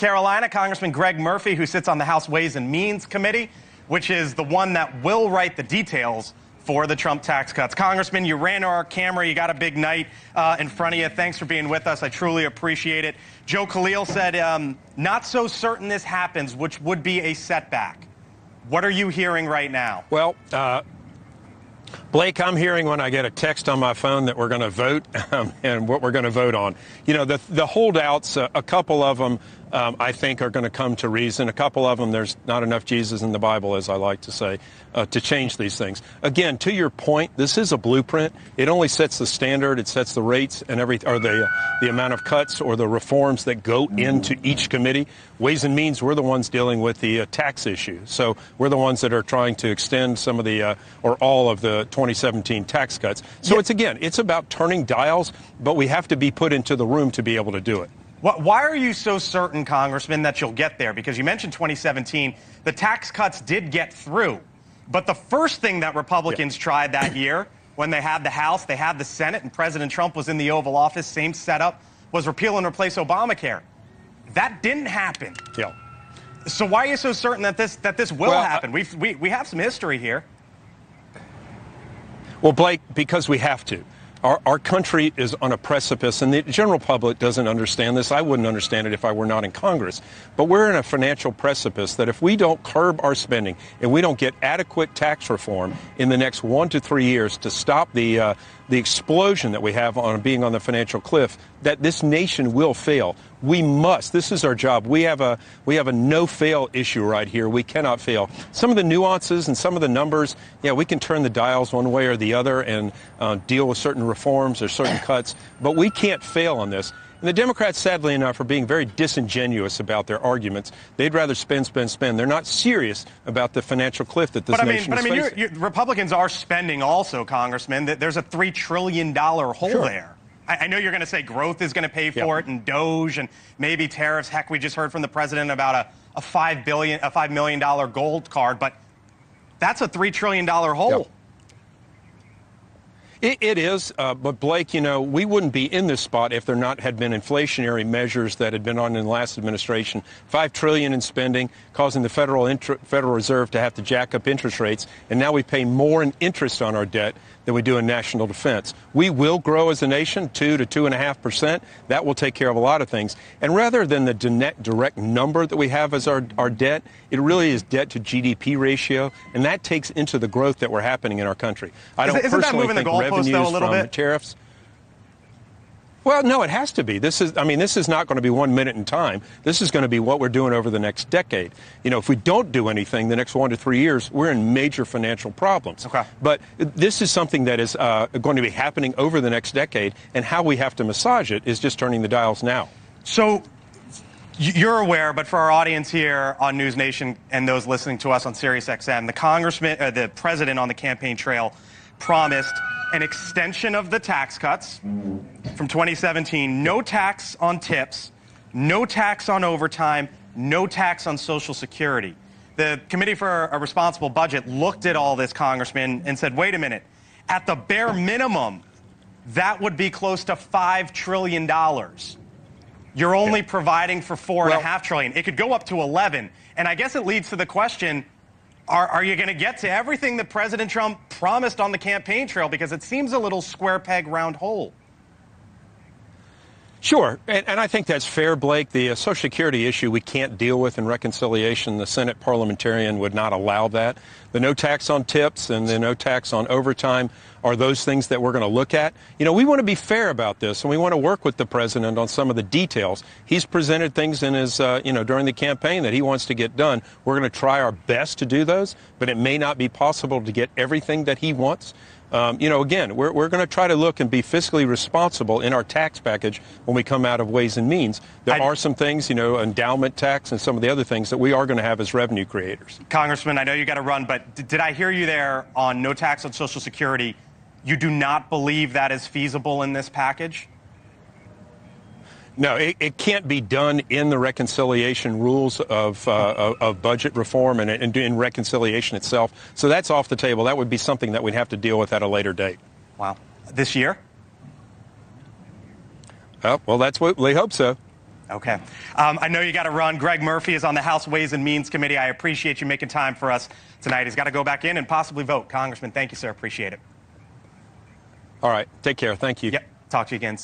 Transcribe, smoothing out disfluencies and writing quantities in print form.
Carolina, Congressman Greg Murphy, who sits on the House Ways and Means Committee, which is the one that will write the details for the Trump tax cuts. Congressman, you ran our camera. You got a big night in front of you. Thanks for being with us. I truly appreciate it. Joe Khalil said, not so certain this happens, which would be a setback. What are you hearing right now? Well, Blake, I'm hearing when I get a text on my phone that we're going to vote and what we're going to vote on. You know, the holdouts, a couple of them, I think, are going to come to reason. A couple of them, there's not enough Jesus in the Bible, as I like to say, to change these things. Again, to your point, this is a blueprint. It only sets the standard. It sets the rates and or the amount of cuts or the reforms that go into each committee. Ways and Means, we're the ones dealing with the tax issue. So we're the ones that are trying to extend some of the or all of the 2017 tax cuts. So it's about turning dials, but we have to be put into the room to be able to do it. Why are you so certain, Congressman, that you'll get there? Because you mentioned 2017. The tax cuts did get through. But the first thing that Republicans tried that year, when they had the House, they had the Senate, and President Trump was in the Oval Office, same setup, was repeal and replace Obamacare. That didn't happen. Yeah. So why are you so certain that this will happen? We have some history here. Well, Blake, because we have to. Our country is on a precipice, and the general public doesn't understand this. I wouldn't understand it if I were not in Congress. But we're in a financial precipice that if we don't curb our spending and we don't get adequate tax reform in the next 1 to 3 years to stop the explosion that we have on being on the financial cliff, that this nation will fail. We must. This is our job. We have a no-fail issue right here. We cannot fail. Some of the nuances and some of the numbers, we can turn the dials one way or the other and deal with certain reforms or certain cuts, but we can't fail on this. And the Democrats, sadly enough, are being very disingenuous about their arguments. They'd rather spend, spend, spend. They're not serious about the financial cliff that this nation is facing. Republicans are spending also, Congressman. There's a $3 trillion hole there. I know you're going to say growth is going to pay for it, and DOGE, and maybe tariffs. Heck, we just heard from the president about a $5 million gold card, but that's a $3 trillion hole. It is, but Blake, we wouldn't be in this spot if there had been inflationary measures that had been on in the last administration. $5 trillion in spending, causing the Federal Reserve to have to jack up interest rates, and now we pay more in interest on our debt than we do in national defense. We will grow as a nation 2 to 2.5%. That will take care of a lot of things. And rather than the direct number that we have as our debt, it really is debt to GDP ratio, and that takes into the growth that we're happening in our country. I don't personally think revenues from tariffs. Well, no, it has to be. This is not going to be 1 minute in time. This is going to be what we're doing over the next decade. If we don't do anything the next 1 to 3 years, we're in major financial problems. Okay. But this is something that is going to be happening over the next decade, and how we have to massage it is just turning the dials now. So you're aware, but for our audience here on NewsNation and those listening to us on SiriusXM, the president on the campaign trail promised an extension of the tax cuts from 2017, no tax on tips, no tax on overtime, no tax on Social Security. The Committee for a Responsible Budget looked at all this, Congressman, and said, wait a minute, at the bare minimum, that would be close to $5 trillion. You're only providing for $4.5 trillion. It could go up to 11. And I guess it leads to the question, are you going to get to everything that President Trump promised on the campaign trail? Because it seems a little square peg, round hole. Sure, and I think that's fair, Blake. The Social Security issue we can't deal with in reconciliation. The Senate parliamentarian would not allow that. The no tax on tips and the no tax on overtime are those things that we're going to look at. We want to be fair about this, and we want to work with the president on some of the details. He's presented things in his, during the campaign that he wants to get done. We're going to try our best to do those, but it may not be possible to get everything that he wants. Again, we're going to try to look and be fiscally responsible in our tax package when we come out of Ways and Means. There are some things, endowment tax and some of the other things that we are going to have as revenue creators. Congressman, I know you got to run, but did I hear you there on no tax on Social Security? You do not believe that is feasible in this package? No, it can't be done in the reconciliation rules of budget reform and in reconciliation itself. So that's off the table. That would be something that we'd have to deal with at a later date. Wow. This year? Well, that's what we hope so. Okay. I know you got to run. Greg Murphy is on the House Ways and Means Committee. I appreciate you making time for us tonight. He's got to go back in and possibly vote. Congressman, thank you, sir. Appreciate it. All right. Take care. Thank you. Yep. Talk to you again.